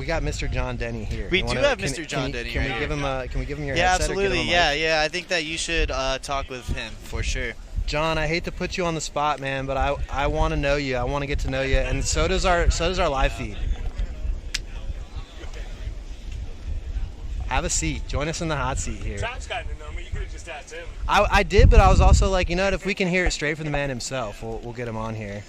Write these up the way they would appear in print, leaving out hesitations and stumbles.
we got Mr. John Denny here. We do have Mr. John Denny Can right we here. Can we give him your Yeah, headset? absolutely. Or give him a mic? Yeah. I think that you should talk with him for sure. John, I hate to put you on the spot, man, but I want to know you. I want to get to know you, and so does our live feed. Have a seat. Join us in the hot seat here. Tom's gotten to know me. You could have just asked him. I did, but I was also like, you know what? If we can hear it straight from the man himself, we'll get him on here.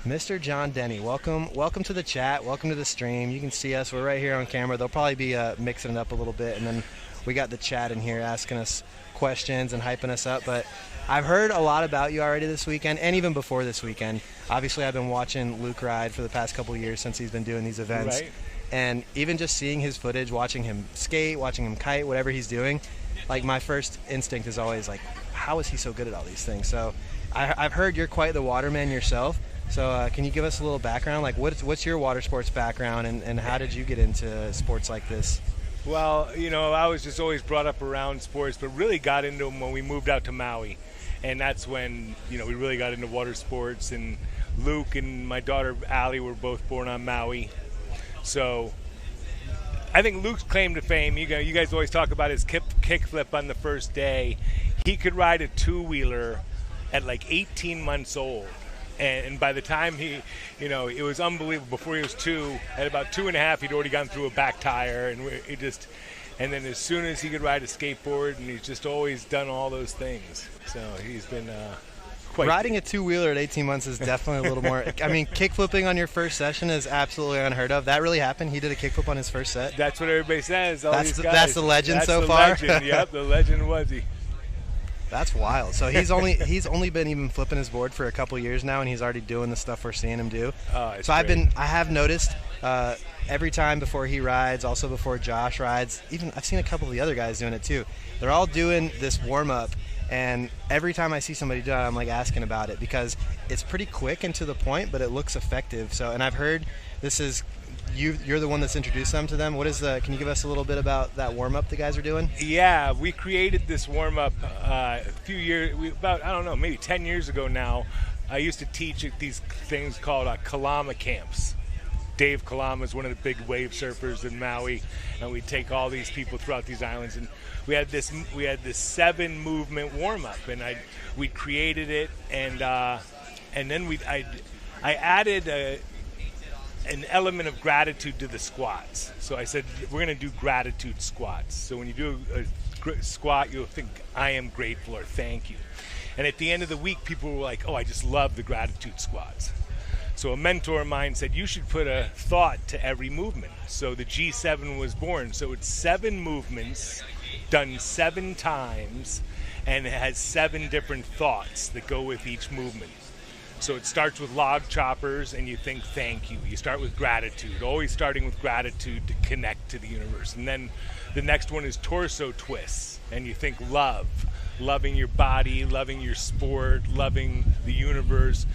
Mr. John Denny, welcome to the chat. Welcome to the stream. You can see us. We're right here on camera. They'll probably be mixing it up a little bit, and then we got the chat in here asking us questions and hyping us up. But I've heard a lot about you already this weekend, and even before this weekend. Obviously, I've been watching Luke ride for the past couple of years since he's been doing these events. Right. And even just seeing his footage, watching him skate, watching him kite, whatever he's doing, like my first instinct is always like, how is he so good at all these things? So I've heard you're quite the waterman yourself. So can you give us a little background? Like what's your water sports background and how did you get into sports like this? Well, I was just always brought up around sports, but really got into them when we moved out to Maui. And that's when, we really got into water sports. And Luke and my daughter Allie were both born on Maui. So I think Luke's claim to fame, you guys always talk about his kickflip on the first day. He could ride a two-wheeler at like 18 months old. And by the time it was unbelievable. Before he was 2, at about 2.5, he'd already gone through a back tire. And then as soon as he could ride a skateboard, and he's just always done all those things. So he's been Riding a two-wheeler at 18 months is definitely a little more. I mean, kickflipping on your first session is absolutely unheard of. That really happened? He did a kickflip on his first set? That's what everybody says. That's the legend so far? Legend. Yep, the legend was he. That's wild. So he's only been even flipping his board for a couple years now, and he's already doing the stuff we're seeing him do. So great. I have noticed every time before he rides, also before Josh rides, even I've seen a couple of the other guys doing it too. They're all doing this warm-up. And every time I see somebody do it, I'm like asking about it because it's pretty quick and to the point, but it looks effective. So, and I've heard this is you're the one that's introduced them to them. Can you give us a little bit about that warm up the guys are doing? Yeah, we created this warm up a few years, maybe 10 years ago now. I used to teach at these things called Kalama camps. Dave Kalama is one of the big wave surfers in Maui, and we'd take all these people throughout these islands, and we had this 7 movement warm up, and we created it, and then I added an element of gratitude to the squats. So I said we're going to do gratitude squats. So when you do a squat, you'll think I am grateful or thank you, and at the end of the week, people were like, oh, I just love the gratitude squats. So a mentor of mine said, you should put a thought to every movement. So the G7 was born. So it's 7 movements done 7 times, and it has 7 different thoughts that go with each movement. So it starts with log choppers, and you think thank you. You start with gratitude, always starting with gratitude to connect to the universe. And then the next one is torso twists, and you think love. Loving your body, loving your sport, loving the universe.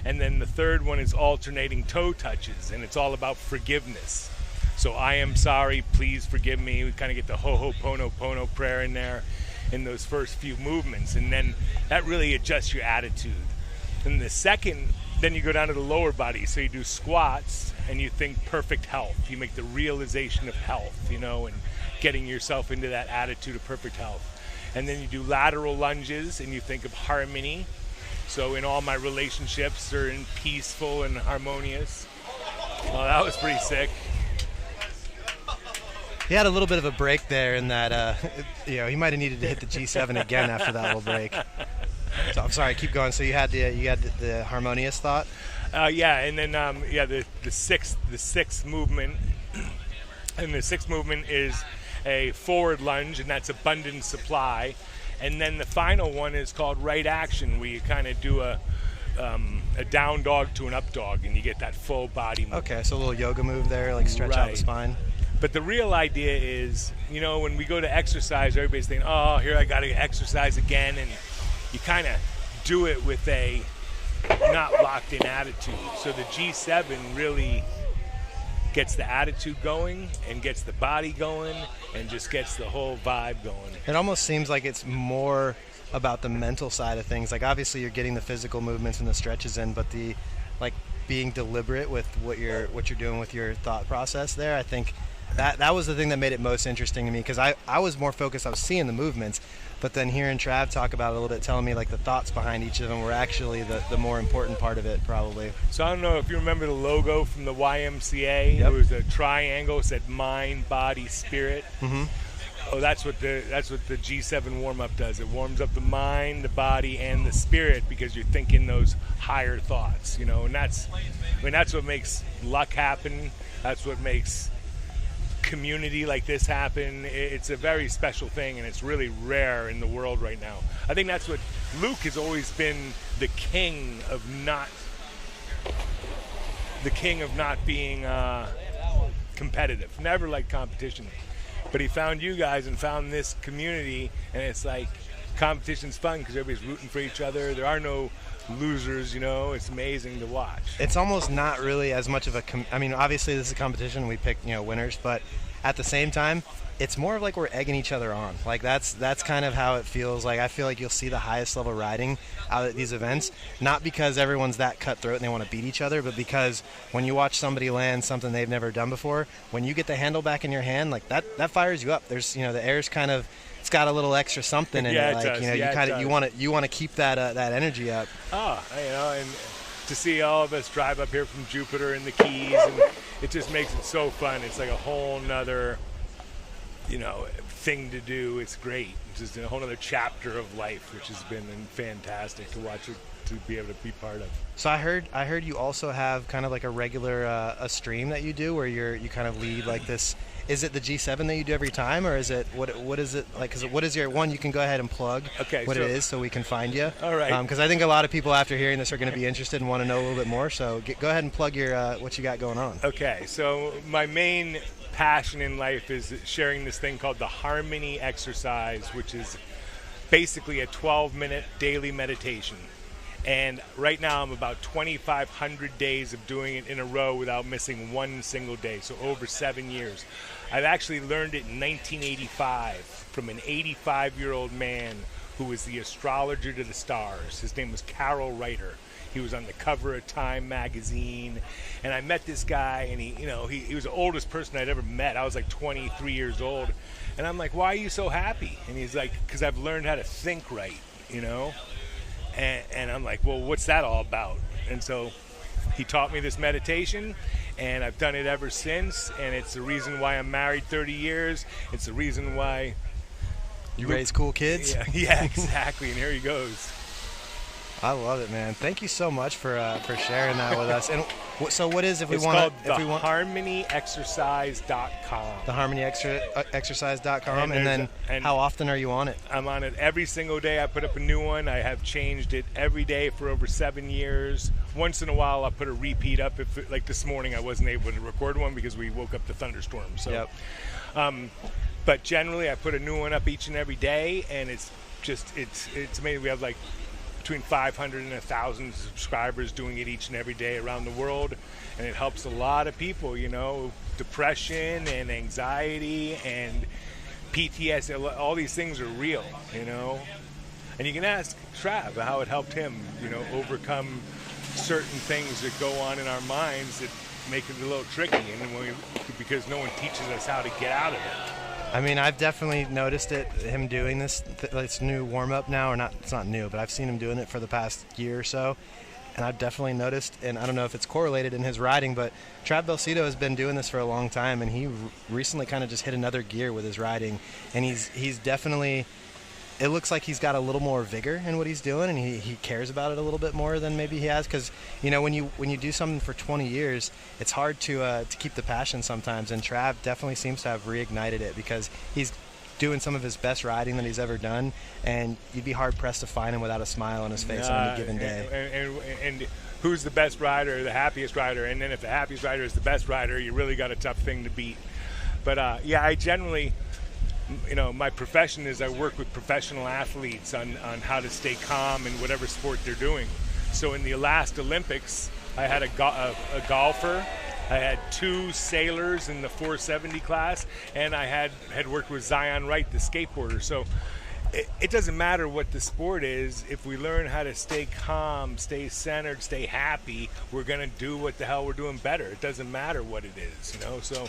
And then the third one is alternating toe touches, and it's all about forgiveness. So I am sorry, please forgive me. We kind of get the Ho'oponopono prayer in there in those first few movements, and then that really adjusts your attitude. And the second, then you go down to the lower body. So you do squats, and you think perfect health. You make the realization of health, and getting yourself into that attitude of perfect health. And then you do lateral lunges, and you think of harmony. So in all my relationships are in peaceful and harmonious. Well, that was pretty sick. He had a little bit of a break there in that, he might have needed to hit the G7 again after that little break. So I'm sorry, keep going. So you had the harmonious thought? And then the sixth movement, and the sixth movement is a forward lunge, and that's abundant supply. And then the final one is called right action, where you kind of do a down dog to an up dog, and you get that full body movement. Okay, so a little yoga move there, like stretch out the spine. But the real idea is, when we go to exercise, everybody's thinking, oh, here I got to exercise again, and you kind of do it with a not locked in attitude. So the G7 really gets the attitude going and gets the body going and just gets the whole vibe going. It almost seems like it's more about the mental side of things. Like obviously you're getting the physical movements and the stretches in, but the being deliberate with what you're doing with your thought process there. I think that was the thing that made it most interesting to me, because I was more focused. I was seeing the movements, but then hearing Trav talk about it a little bit, telling me like the thoughts behind each of them were actually the more important part of it, probably. So I don't know if you remember the logo from the YMCA. Yep. It was a triangle. It said mind, body, spirit. Mm-hmm. Oh, that's what the G7 warm-up does. It warms up the mind, the body, and the spirit, because you're thinking those higher thoughts, you know. And that's what makes luck happen. That's what makes community like this happen. It's a very special thing, and it's really rare in the world right now. I think that's what Luke has always been, the king of not being competitive. Never liked competition. But he found you guys and found this community, and it's like competition's fun because everybody's rooting for each other. There are no losers, you know. It's amazing to watch. It's almost not really as much of a I mean, obviously this is a competition. We pick, winners, but at the same time, it's more of like we're egging each other on. Like that's kind of how it feels. Like I feel like you'll see the highest level riding out at these events, not because everyone's that cutthroat and they want to beat each other, but because when you watch somebody land something they've never done before, when you get the handle back in your hand, like that fires you up. There's the air's kind of, it's got a little extra something in it. Like you want to keep that energy up. And to see all of us drive up here from Jupiter and the Keys, and it just makes it so fun. It's like a whole nother thing to do. It's great. It's just a whole other chapter of life, which has been fantastic to watch it, to be able to be part of. So I heard you also have kind of like a regular a stream that you do where you kind of lead like this. Is it the G7 that you do every time, or is it what is it like? Because what is your one? You can go ahead and plug what it is so we can find you. All right. Because I think a lot of people after hearing this are going to be interested and want to know a little bit more. So go ahead and plug your what you got going on. Okay. So my main passion in life is sharing this thing called the Harmony exercise, which is basically a 12-minute daily meditation. And right now I'm about 2,500 days of doing it in a row without missing one single day, so over 7 years. I've actually learned it in 1985 from an 85-year-old man who was the astrologer to the stars. His name was Carol Reiter. He was on the cover of Time magazine, and I met this guy, and he was the oldest person I'd ever met. I was like 23 years old, and I'm like, why are you so happy? And he's like, because I've learned how to think right, And I'm like, well, what's that all about? And so he taught me this meditation, and I've done it ever since, and it's the reason why I'm married 30 years. It's the reason why you raise cool kids. Yeah, exactly. And here he goes. I love it, man. Thank you so much for sharing that with us. And so what is, if we want to... HarmonyExercise.com. The HarmonyExercise.com. And then how often are you on it? I'm on it every single day. I put up a new one. I have changed it every day for over 7 years. Once in a while, I'll put a repeat up. Like this morning, I wasn't able to record one because we woke up to thunderstorms. So, yep. But generally, I put a new one up each and every day, and it's amazing. We have like between 500 and 1,000 subscribers doing it each and every day around the world, and it helps a lot of people, depression and anxiety and PTSD. All these things are real, and you can ask Trav how it helped him, overcome certain things that go on in our minds that make it a little tricky, and because no one teaches us how to get out of it. I mean, I've definitely noticed it, him doing this new warm-up now, it's not new, but I've seen him doing it for the past year or so, and I've definitely noticed, and I don't know if it's correlated in his riding, but Trav Belcito has been doing this for a long time, and he recently kind of just hit another gear with his riding, and he's definitely... It looks like he's got a little more vigor in what he's doing, and he cares about it a little bit more than maybe he has. Because when you do something for 20 years, it's hard to keep the passion sometimes. And Trav definitely seems to have reignited it because he's doing some of his best riding that he's ever done, and you'd be hard pressed to find him without a smile on his face on any given day. And who's the best rider, the happiest rider? And then if the happiest rider is the best rider, you really got a tough thing to beat. But I generally. My profession is I work with professional athletes on how to stay calm in whatever sport they're doing. So in the last Olympics, I had a golfer, I had 2 sailors in the 470 class, and I had worked with Zion Wright, the skateboarder. So it doesn't matter what the sport is. If we learn how to stay calm, stay centered, stay happy, we're going to do what the hell we're doing better. It doesn't matter what it is, you know. So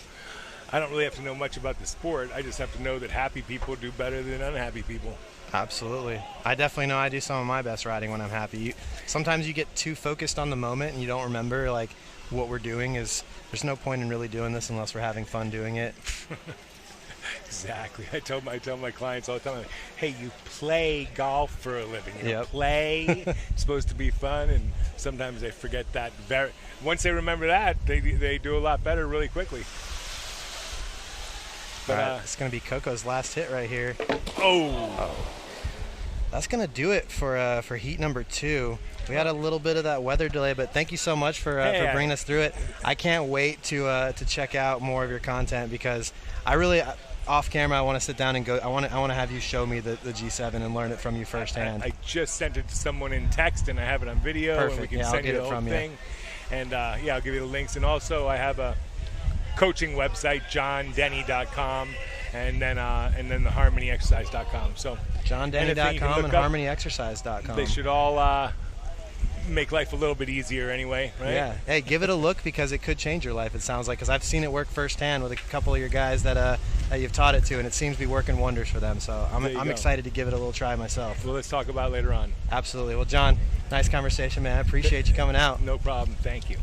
I don't really have to know much about the sport. I just have to know that happy people do better than unhappy people. Absolutely. I definitely know I do some of my best riding when I'm happy. Sometimes you get too focused on the moment and you don't remember like what we're doing is. There's no point in really doing this unless we're having fun doing it. Exactly. I tell my clients all the time, hey, you play golf for a living. You know, play. It's supposed to be fun, and sometimes they forget that. Once they remember that, they do a lot better really quickly. But, all right, it's going to be Coco's last hit right here. Oh. That's going to do it for heat number 2. We had a little bit of that weather delay, but thank you so much for bringing us through it. I can't wait to check out more of your content because I really, off camera, I want to sit down and go. I want to have you show me the G7 and learn it from you firsthand. I just sent it to someone in text, and I have it on video. Perfect. And we can send you the whole thing. And I'll give you the links. And also, I have a coaching website, johndenny.com. And then the harmonyexercise.com. So johndenny.com and harmonyexercise.com. They should all make life a little bit easier anyway, right? Yeah. Hey, give it a look because it could change your life, it sounds like, because I've seen it work firsthand with a couple of your guys that you've taught it to, and it seems to be working wonders for them. So I'm excited to give it a little try myself. Well, let's talk about it later on. Absolutely. Well, John, nice conversation, man. I appreciate you coming out. No problem. Thank you.